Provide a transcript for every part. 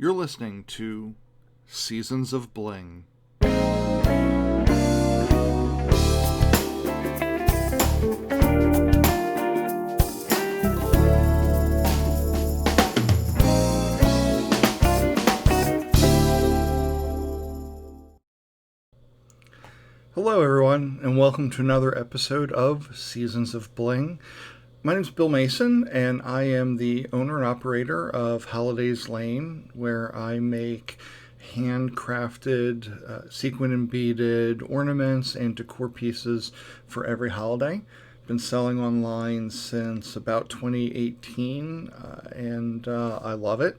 You're listening to Seasons of Bling. Hello everyone, and welcome to another episode of Seasons of Bling. My name is Bill Mason, and I am the owner and operator of Holidays Lane, where I make handcrafted, sequin and beaded ornaments and decor pieces for every holiday. Been selling online since about 2018, and I love it.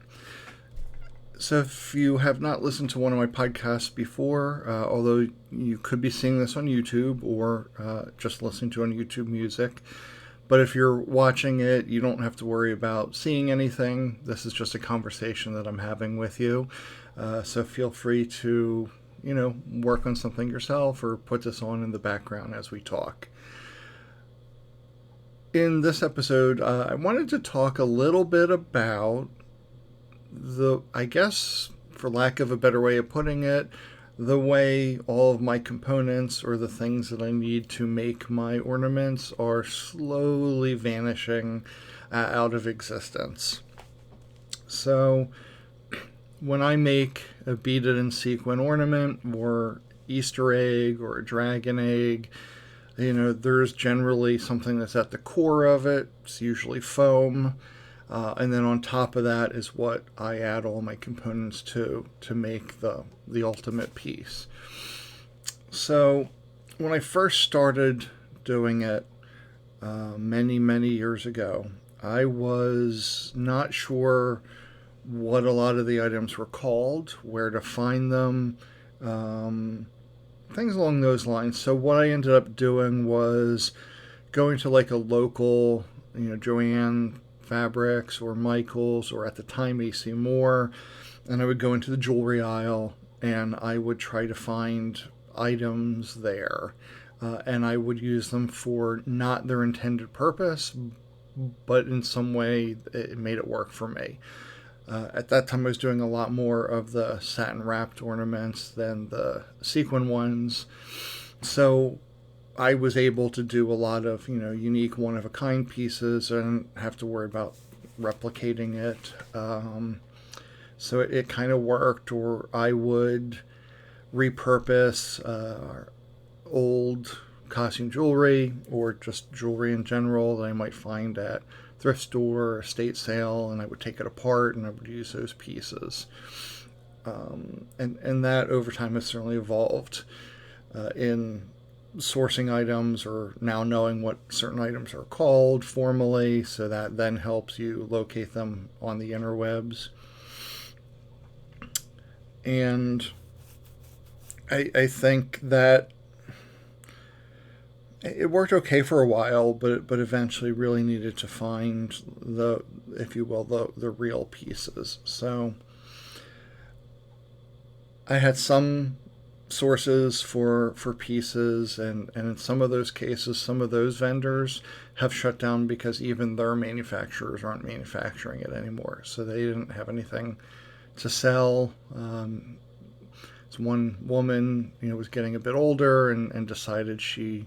So if you have not listened to one of my podcasts before, although you could be seeing this on YouTube or just listening to it on YouTube Music, but if you're watching it, you don't have to worry about seeing anything. This is just a conversation that I'm having with you. So feel free to, work on something yourself or put this on in the background as we talk. In this episode, I wanted to talk a little bit about I guess, for lack of a better way of putting it, the way all of my components or the things that I need to make my ornaments are slowly vanishing out of existence. So when I make a beaded and sequin ornament or Easter egg or a dragon egg, there's generally something that's at the core of it. It's usually foam. And then on top of that is what I add all my components to make the ultimate piece. So when I first started doing it many, many years ago, I was not sure what a lot of the items were called, where to find them, things along those lines. So what I ended up doing was going to like a local, Joanne Fabrics or Michael's, or at the time AC Moore, and I would go into the jewelry aisle and I would try to find items there, and I would use them for not their intended purpose, but in some way it made it work for me. At that time I was doing a lot more of the satin wrapped ornaments than the sequin ones, so I was able to do a lot of, unique one-of-a-kind pieces and have to worry about replicating it. So it kind of worked. Or I would repurpose old costume jewelry or just jewelry in general that I might find at thrift store or estate sale, and I would take it apart and I would use those pieces. And that over time has certainly evolved in sourcing items, or now knowing what certain items are called formally, so that then helps you locate them on the interwebs. And I think that it worked okay for a while, but eventually really needed to find the, if you will, the real pieces. So I had some sources for pieces, and in some of those cases some of those vendors have shut down because even their manufacturers aren't manufacturing it anymore, so they didn't have anything to sell. So one woman was getting a bit older and decided she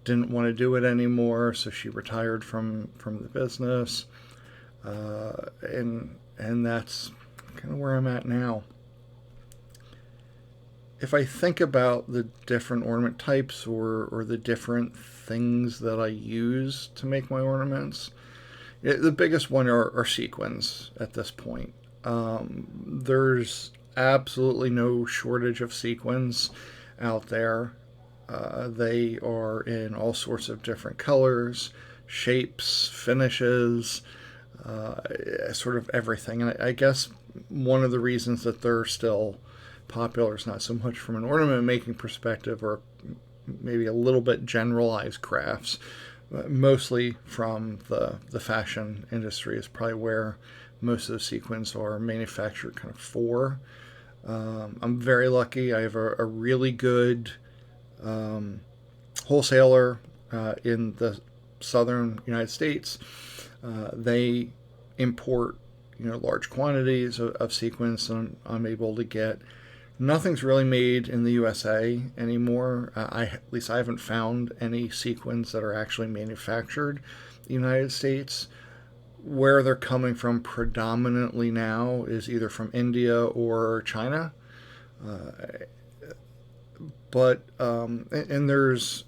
didn't want to do it anymore, so she retired from the business, and that's kind of where I'm at now. If I think about the different ornament types or the different things that I use to make my ornaments, the biggest one are sequins at this point. There's absolutely no shortage of sequins out there. They are in all sorts of different colors, shapes, finishes, sort of everything. And I guess one of the reasons that they're still popular is not so much from an ornament making perspective, or maybe a little bit generalized crafts, mostly from the fashion industry is probably where most of the sequins are manufactured kind of for. I'm very lucky. I have a really good wholesaler in the southern United States. They import large quantities of sequins that I'm able to get. Nothing's really made in the USA anymore. At least I haven't found any sequins that are actually manufactured in the United States. Where they're coming from predominantly now is either from India or China. And there's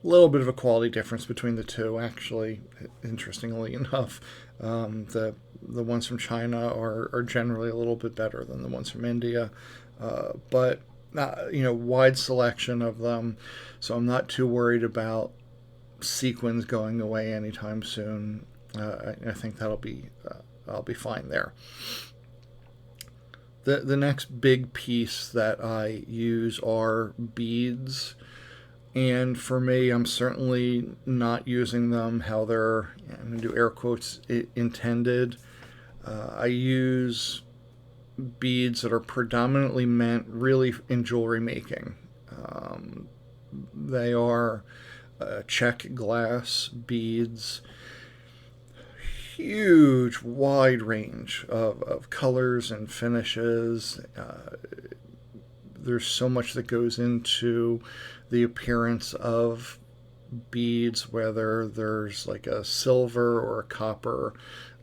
a little bit of a quality difference between the two, actually, interestingly enough. The ones from China are generally a little bit better than the ones from India. But wide selection of them, so I'm not too worried about sequins going away anytime soon. I think I'll be fine there. The next big piece that I use are beads. And for me, I'm certainly not using them how they're, I'm going to do air quotes, intended. I use beads that are predominantly meant really in jewelry making. They are check glass beads, huge, wide range of colors and finishes. There's so much that goes into the appearance of beads, whether there's like a silver or a copper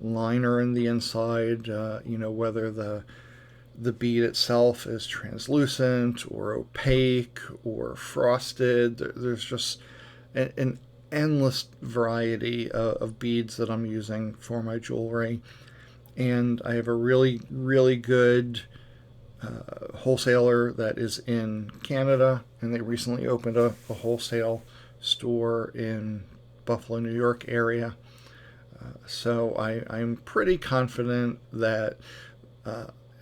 liner in the inside, whether the bead itself is translucent or opaque or frosted. There's just an endless variety of beads that I'm using for my jewelry. And I have a really, really good wholesaler that is in Canada, and they recently opened a wholesale store in Buffalo, New York area. So I'm pretty confident that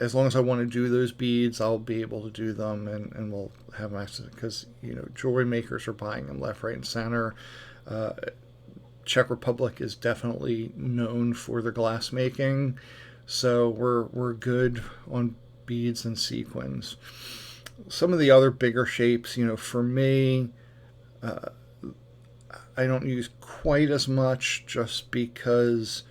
as long as I want to do those beads, I'll be able to do them, and we'll have access, because jewelry makers are buying them left, right, and center. Czech Republic is definitely known for their glass making, so we're good on beads and sequins. Some of the other bigger shapes, for me, I don't use quite as much, just because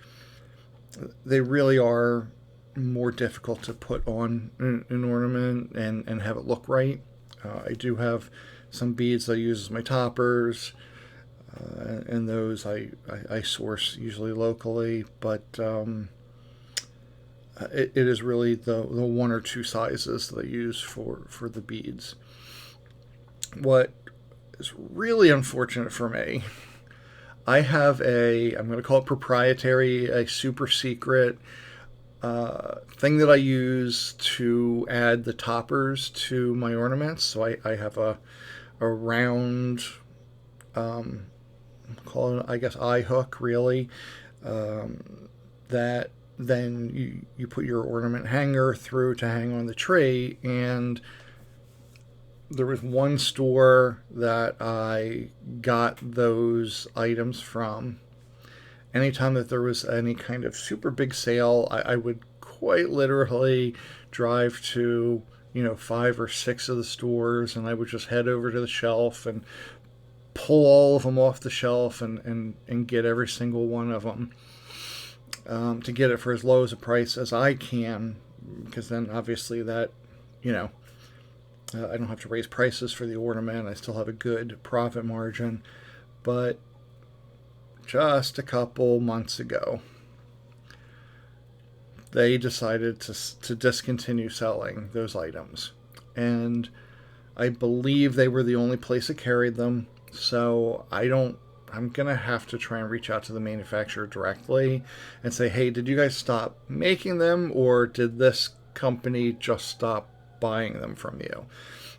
they really are more difficult to put on an ornament and have it look right. I do have some beads I use as my toppers, and those I source usually locally, but it is really the one or two sizes that I use for the beads. What is really unfortunate for me, I have I'm going to call it proprietary, a super secret thing that I use to add the toppers to my ornaments. So I have a round, call it, I guess, eye hook, really, that then you put your ornament hanger through to hang on the tree. And there was one store that I got those items from. Anytime that there was any kind of super big sale, I would quite literally drive to 5 or 6 of the stores, and I would just head over to the shelf and pull all of them off the shelf and get every single one of them, to get it for as low as a price as I can, because then obviously that I don't have to raise prices for the ornament. I still have a good profit margin. But just a couple months ago, they decided to discontinue selling those items. And I believe they were the only place that carried them. So I'm going to have to try and reach out to the manufacturer directly and say, hey, did you guys stop making them, or did this company just stop buying them from you?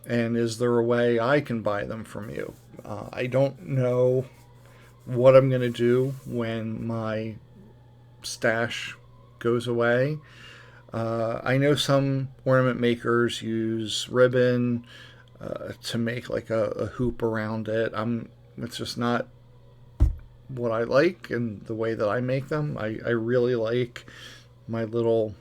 And is there a way I can buy them from you? I don't know what I'm going to do when my stash goes away. I know some ornament makers use ribbon to make like a hoop around it. It's just not what I like and the way that I make them. I really like my little,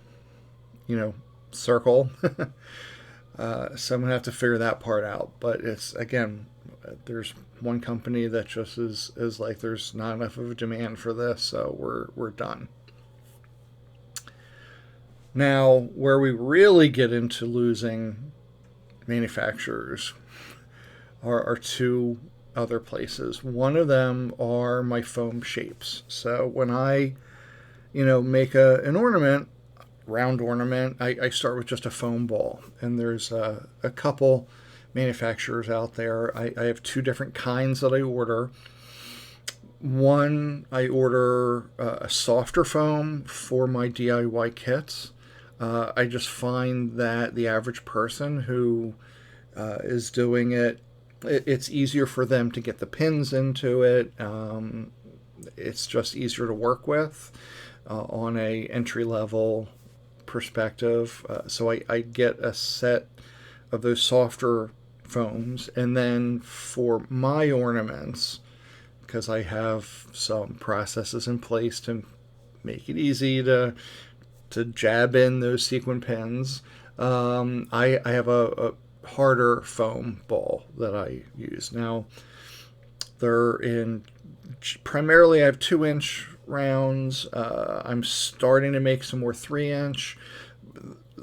circle. So I'm going to have to figure that part out. But it's, again, there's one company that just is like, there's not enough of a demand for this, so we're done. Now, where we really get into losing manufacturers are two other places. One of them are my foam shapes. So when I, make an ornament, round ornament, I start with just a foam ball. And there's a couple manufacturers out there. I have two different kinds that I order. One, I order a softer foam for my DIY kits. I just find that the average person who is doing it, it's easier for them to get the pins into it. It's just easier to work with on a entry level perspective. So I get a set of those softer foams, and then for my ornaments, because I have some processes in place to make it easy to jab in those sequin pins. I have a harder foam ball that I use. Now, they're in primarily, I have 2-inch rounds. I'm starting to make some more 3-inch.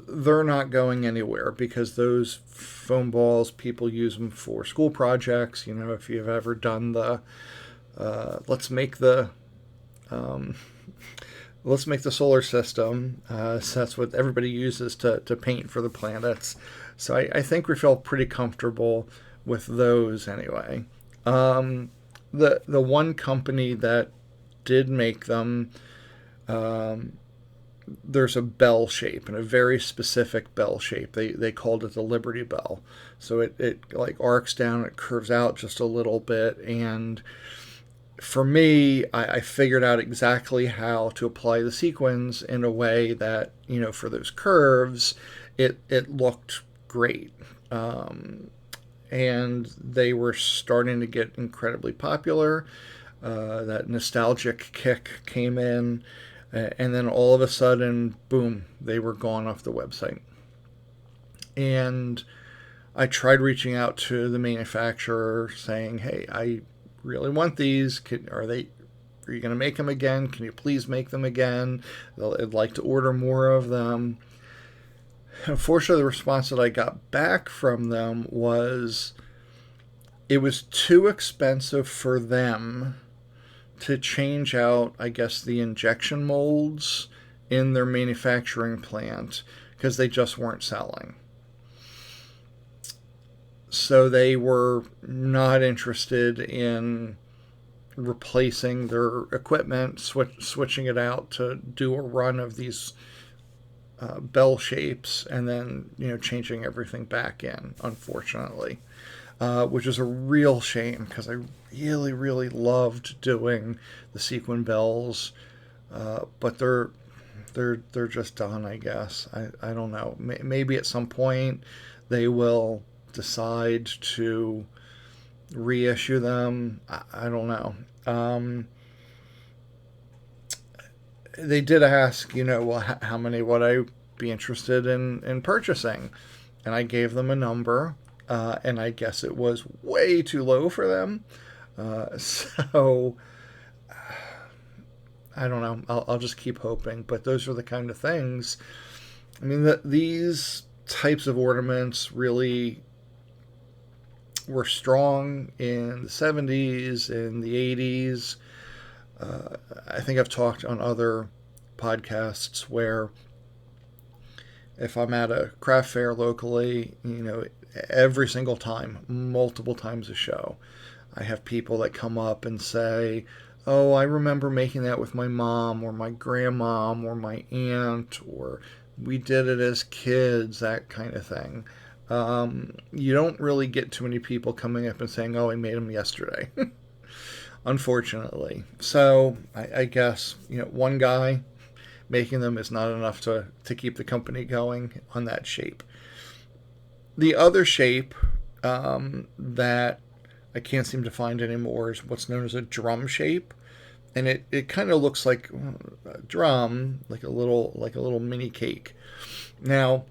They're not going anywhere because those foam balls, people use them for school projects. If you've ever done the let's make the um, let's make the solar system. So that's what everybody uses to paint for the planets. So I think we feel pretty comfortable with those anyway. The one company that did make them, um, there's a bell shape and a very specific bell shape. They called it the Liberty Bell. So it like arcs down, it curves out just a little bit, and for me, I figured out exactly how to apply the sequins in a way that, for those curves, it looked great. And they were starting to get incredibly popular. That nostalgic kick came in, and then all of a sudden, boom, they were gone off the website. And I tried reaching out to the manufacturer saying, hey, I really want these. Are you going to make them again? Can you please make them again? I'd like to order more of them. Unfortunately, the response that I got back from them was it was too expensive for them to change out, I guess, the injection molds in their manufacturing plant because they just weren't selling. So they were not interested in replacing their equipment, switching it out to do a run of these bell shapes, and then changing everything back in. Unfortunately, which is a real shame because I really really loved doing the sequin bells, but they're just done. I guess I don't know. Maybe at some point they will decide to reissue them. I don't know. They did ask, well, how many would I be interested in purchasing? And I gave them a number, and I guess it was way too low for them. So I don't know. I'll just keep hoping. But those are the kind of things. I mean, these types of ornaments really were strong in the 70s, in the 80s. I think I've talked on other podcasts where if I'm at a craft fair locally, every single time, multiple times a show, I have people that come up and say, oh, I remember making that with my mom or my grandmom or my aunt, or we did it as kids, that kind of thing. You don't really get too many people coming up and saying, oh, I made them yesterday. Unfortunately. So I guess, one guy making them is not enough to keep the company going on that shape. The other shape that I can't seem to find anymore is what's known as a drum shape. And it kind of looks like a drum, like a little mini cake. Now,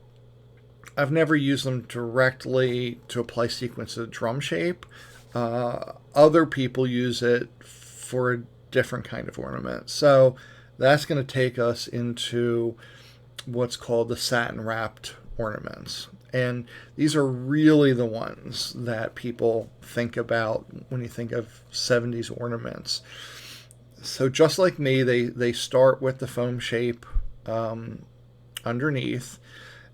I've never used them directly to apply sequins to the drum shape. Other people use it for a different kind of ornament. So that's going to take us into what's called the satin wrapped ornaments. And these are really the ones that people think about when you think of 70s ornaments. So just like me, they start with the foam shape underneath.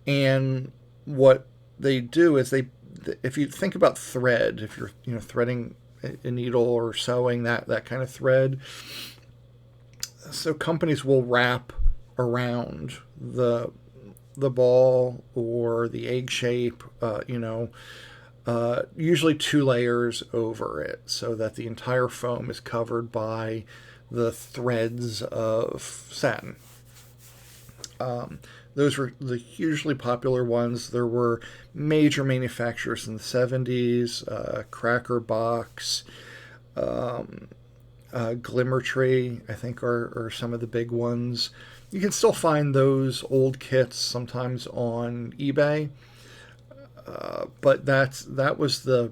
And what they do is if you think about thread, if you're threading a needle or sewing that kind of thread, so companies will wrap around the ball or the egg shape, usually 2 layers over it, so that the entire foam is covered by the threads of satin. Those were the hugely popular ones. There were major manufacturers in the 70s, Cracker Box, Glimmer Tree, I think, are some of the big ones. You can still find those old kits sometimes on eBay, but that was the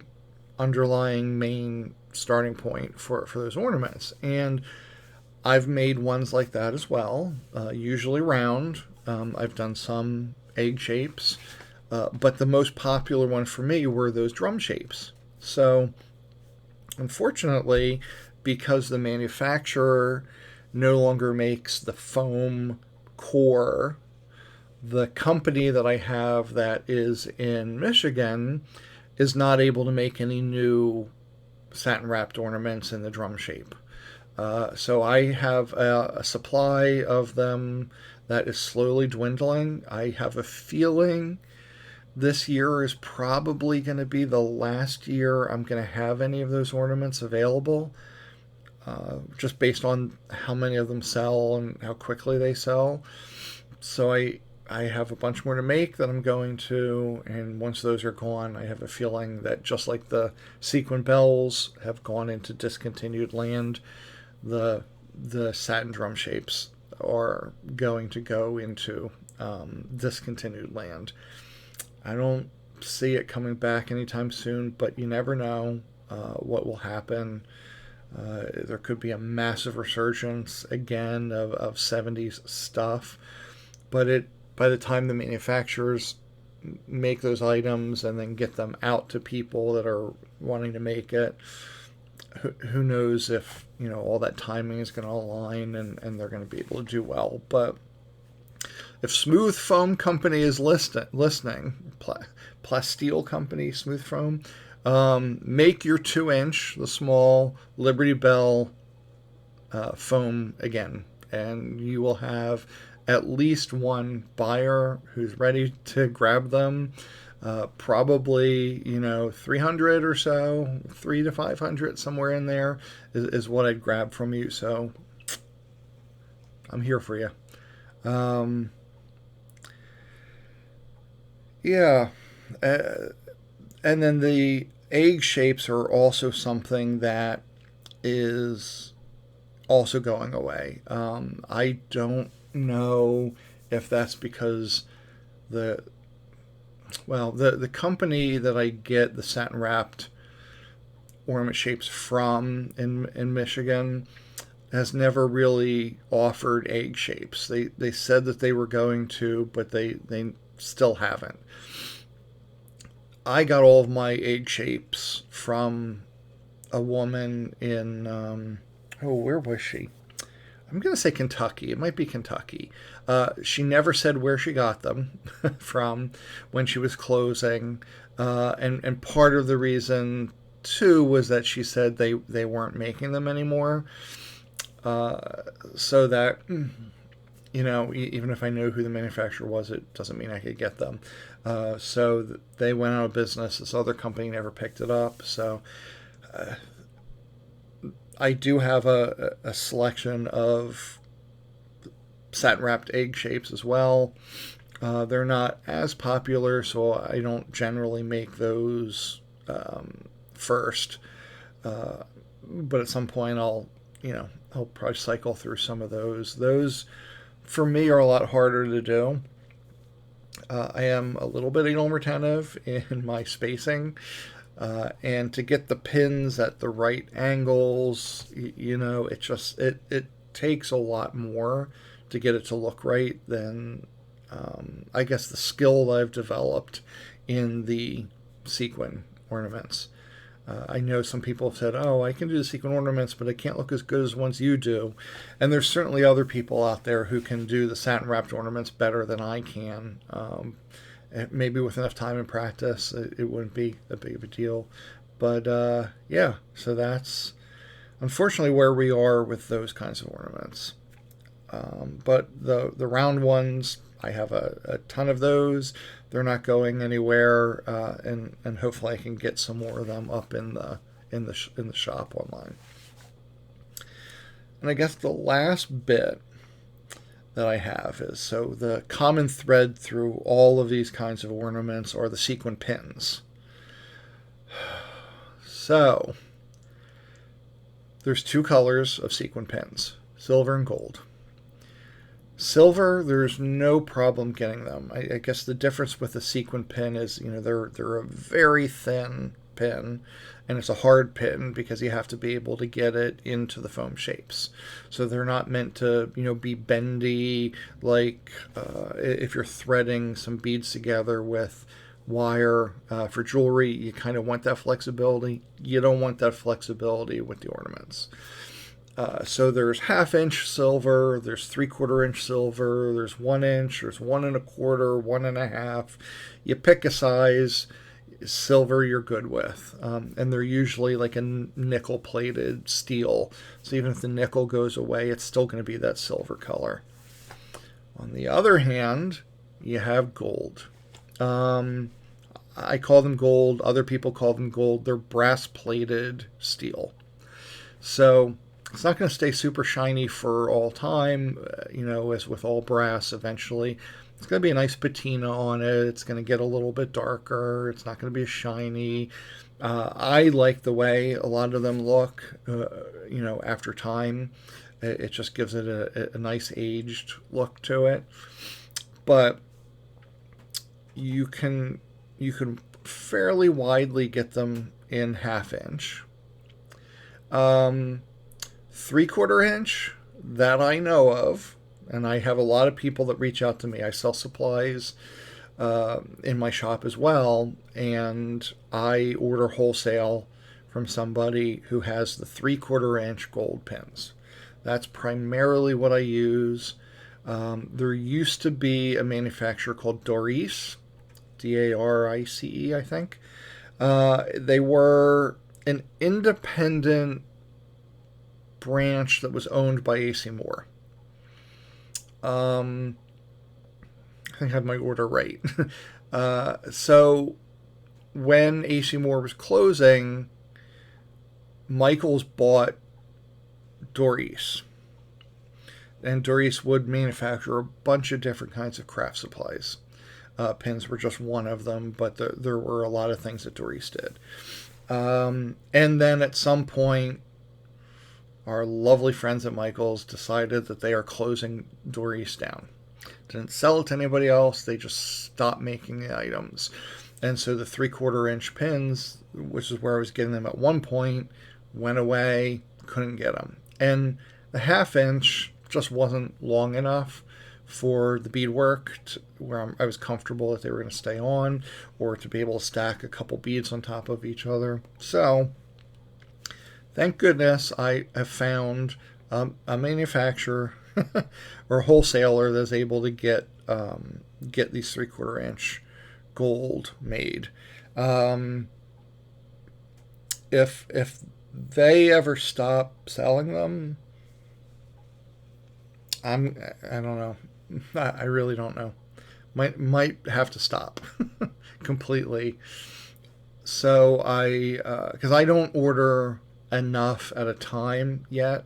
underlying main starting point for those ornaments. And I've made ones like that as well, usually round. I've done some egg shapes, but the most popular one for me were those drum shapes. So, unfortunately, because the manufacturer no longer makes the foam core, the company that I have that is in Michigan is not able to make any new satin wrapped ornaments in the drum shape. So I have a supply of them that is slowly dwindling. I have a feeling this year is probably going to be the last year I'm going to have any of those ornaments available, just based on how many of them sell and how quickly they sell. So I have a bunch more to make that I'm going to, and once those are gone, I have a feeling that just like the sequin bells have gone into discontinued land, the satin drum shapes are going to go into discontinued land. I don't see it coming back anytime soon, but you never know what will happen. There could be a massive resurgence again of 70s stuff, but by the time the manufacturers make those items and then get them out to people that are wanting to make it, who knows if all that timing is going to align and they're going to be able to do well. But if Smooth Foam Company is listening, Plasteel Company, Smooth Foam, make your 2-inch, the small Liberty Bell foam again, and you will have at least one buyer who's ready to grab them. Probably 300 or so, 300 to 500, somewhere in there is what I'd grab from you. So I'm here for you. Yeah. And then the egg shapes are also something that is also going away. I don't know if that's because the company that I get the satin wrapped ornament shapes from in Michigan has never really offered egg shapes. They said that they were going to, but they still haven't. I got all of my egg shapes from a woman in where was she? I'm going to say Kentucky. It might be Kentucky. She never said where she got them from when she was closing. And part of the reason, too, was that she said they weren't making them anymore. So that, even if I know who the manufacturer was, it doesn't mean I could get them. So they went out of business. This other company never picked it up. So I do have a selection of satin wrapped egg shapes as well. They're not as popular, so I don't generally make those first. But at some point, I'll probably cycle through some of those. Those, for me, are a lot harder to do. I am a little bit anal retentive in my spacing. And to get the pins at the right angles, it takes a lot more to get it to look right than I guess, the skill that I've developed in the sequin ornaments. I know some people have said, "Oh, I can do the sequin ornaments, but I can't look as good as ones you do." And there's certainly other people out there who can do the satin wrapped ornaments better than I can. Maybe with enough time and practice, it wouldn't be that big of a deal. But yeah, so that's unfortunately where we are with those kinds of ornaments. But the round ones, I have a ton of those. They're not going anywhere, and hopefully I can get some more of them up in the shop online. And I guess the last bit that I have is, so the common thread through all of these kinds of ornaments are the sequin pins. So there's two colors of sequin pins, silver and gold. Silver, there's no problem getting them. I guess the difference with the sequin pin is, they're a very thin pin, and it's a hard pin because you have to be able to get it into the foam shapes. So they're not meant to, be bendy like if you're threading some beads together with wire for jewelry. You kind of want that flexibility. You don't want that flexibility with the ornaments. So there's 1/2 inch silver, there's 3/4 inch silver, there's 1 inch, there's 1 1/4, 1 1/2. You pick a size, silver you're good with. And they're usually like a nickel plated steel. So even if the nickel goes away, it's still going to be that silver color. On the other hand, you have gold. I call them gold, other people call them gold. They're brass plated steel. So it's not going to stay super shiny for all time, as with all brass eventually. It's going to be a nice patina on it. It's going to get a little bit darker. It's not going to be as shiny. I like the way a lot of them look, after time. It just gives it a nice aged look to it. But you can fairly widely get them in 1/2 inch. 3/4 inch, that I know of, and I have a lot of people that reach out to me. I sell supplies in my shop as well, and I order wholesale from somebody who has the 3/4 inch gold pins. That's primarily what I use. There used to be a manufacturer called Darice, Darice, I think. They were an independent branch that was owned by AC Moore. I think I have my order right. So when AC Moore was closing, Michaels bought Darice. And Darice would manufacture a bunch of different kinds of craft supplies. Pins were just one of them, but there were a lot of things that Darice did. And then at some point, our lovely friends at Michaels decided that they are closing Darice down. Didn't sell it to anybody else. They just stopped making the items. And so the 3/4 inch pins, which is where I was getting them at one point, went away. Couldn't get them. And the 1/2 inch just wasn't long enough for the beadwork where I was comfortable that they were going to stay on, or to be able to stack a couple beads on top of each other. So thank goodness I have found a manufacturer or a wholesaler that's able to get these 3/4 inch gold made. If they ever stop selling them, I don't know. I really don't know. Might have to stop completely. So because I don't order enough at a time yet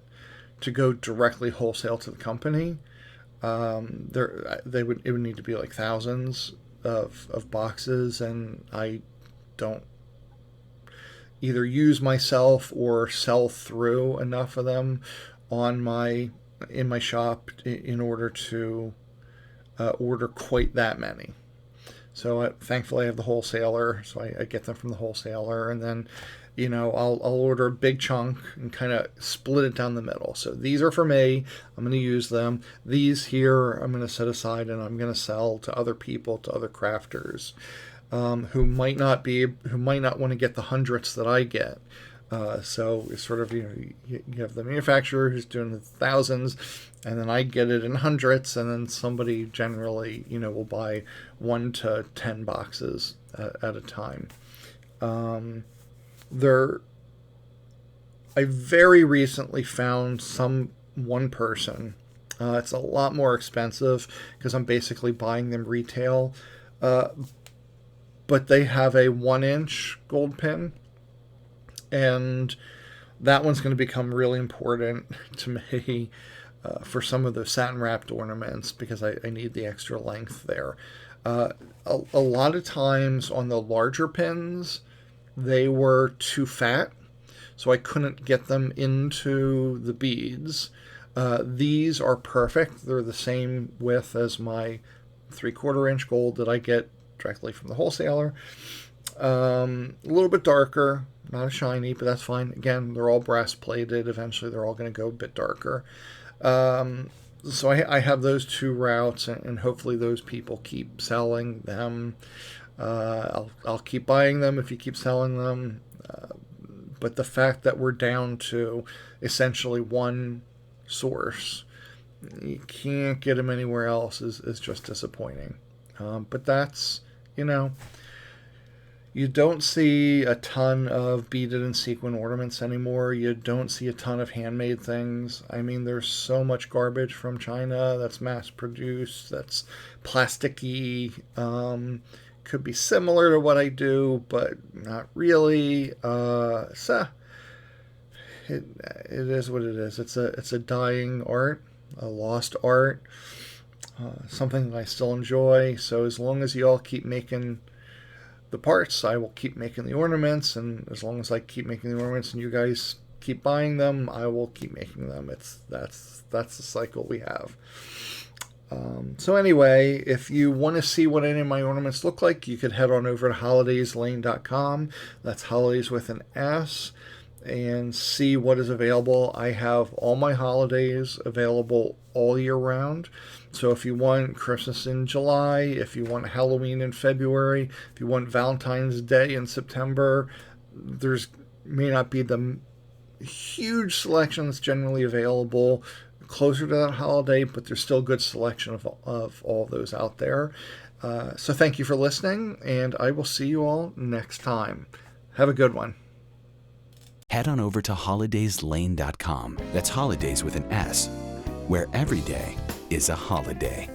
to go directly wholesale to the company. It would need to be like thousands of boxes, and I don't either use myself or sell through enough of them in my shop in order to order quite that many. So thankfully I have the wholesaler, so I get them from the wholesaler, and then I'll order a big chunk and kind of split it down the middle. So these are for me. I'm going to use them. These here I'm going to set aside and I'm going to sell to other people, to other crafters, who might not want to get the hundreds that I get. So it's sort of, you have the manufacturer who's doing the thousands, and then I get it in hundreds, and then somebody generally, will buy 1 to 10 boxes at a time. I very recently found one person. It's a lot more expensive because I'm basically buying them retail. But they have a 1-inch gold pin, and that one's going to become really important to me for some of the satin wrapped ornaments because I need the extra length there. A lot of times on the larger pins, they were too fat, so I couldn't get them into the beads. These are perfect. They're the same width as my 3/4 inch gold that I get directly from the wholesaler. A little bit darker, not as shiny, but that's fine. Again, they're all brass plated. Eventually, they're all going to go a bit darker. So I have those 2 routes, and hopefully those people keep selling them. I'll keep buying them if you keep selling them. But the fact that we're down to essentially one source, you can't get them anywhere else, is just disappointing. But that's, you don't see a ton of beaded and sequin ornaments anymore. You don't see a ton of handmade things. I mean, there's so much garbage from China that's mass-produced, that's plasticky. Could be similar to what I do, but not really. So it is what it is. It's a dying art, a lost art, something that I still enjoy. So as long as you all keep making the parts, I will keep making the ornaments, and as long as I keep making the ornaments and you guys keep buying them, I will keep making them. That's the cycle we have. So anyway, if you want to see what any of my ornaments look like, you could head on over to holidayslane.com. That's holidays with an S, and see what is available. I have all my holidays available all year round. So if you want Christmas in July, if you want Halloween in February, if you want Valentine's Day in September, there's may not be the huge selection that's generally available closer to that holiday, but there's still a good selection of all those out there. So thank you for listening, and I will see you all next time. Have a good one. Head on over to holidayslane.com. That's holidays with an S, where every day is a holiday.